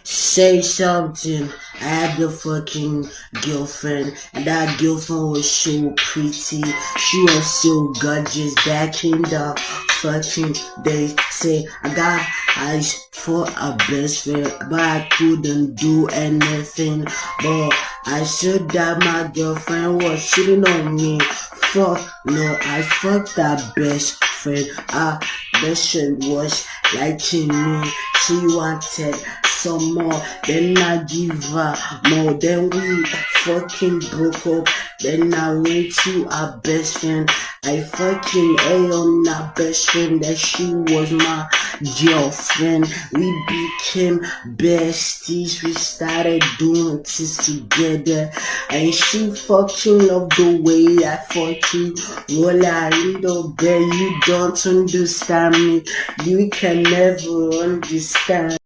say something. I had a fucking girlfriend, and that girlfriend was so pretty. She was so gorgeous back in the fucking day. Say I got eyes for a best friend, but I couldn't do anything. But I said that my girlfriend was cheating on me. Fuck no, I fucked that best friend. Our best friend was liking me. She wanted some more, then I give her more. Then we fucking broke up. Then I went to our best friend. I fucking ate on our best friend that she was my girlfriend. We became besties. We started doing this together, and she fucking loved the way I fucking roll a little bit. You don't understand me. You can never understand.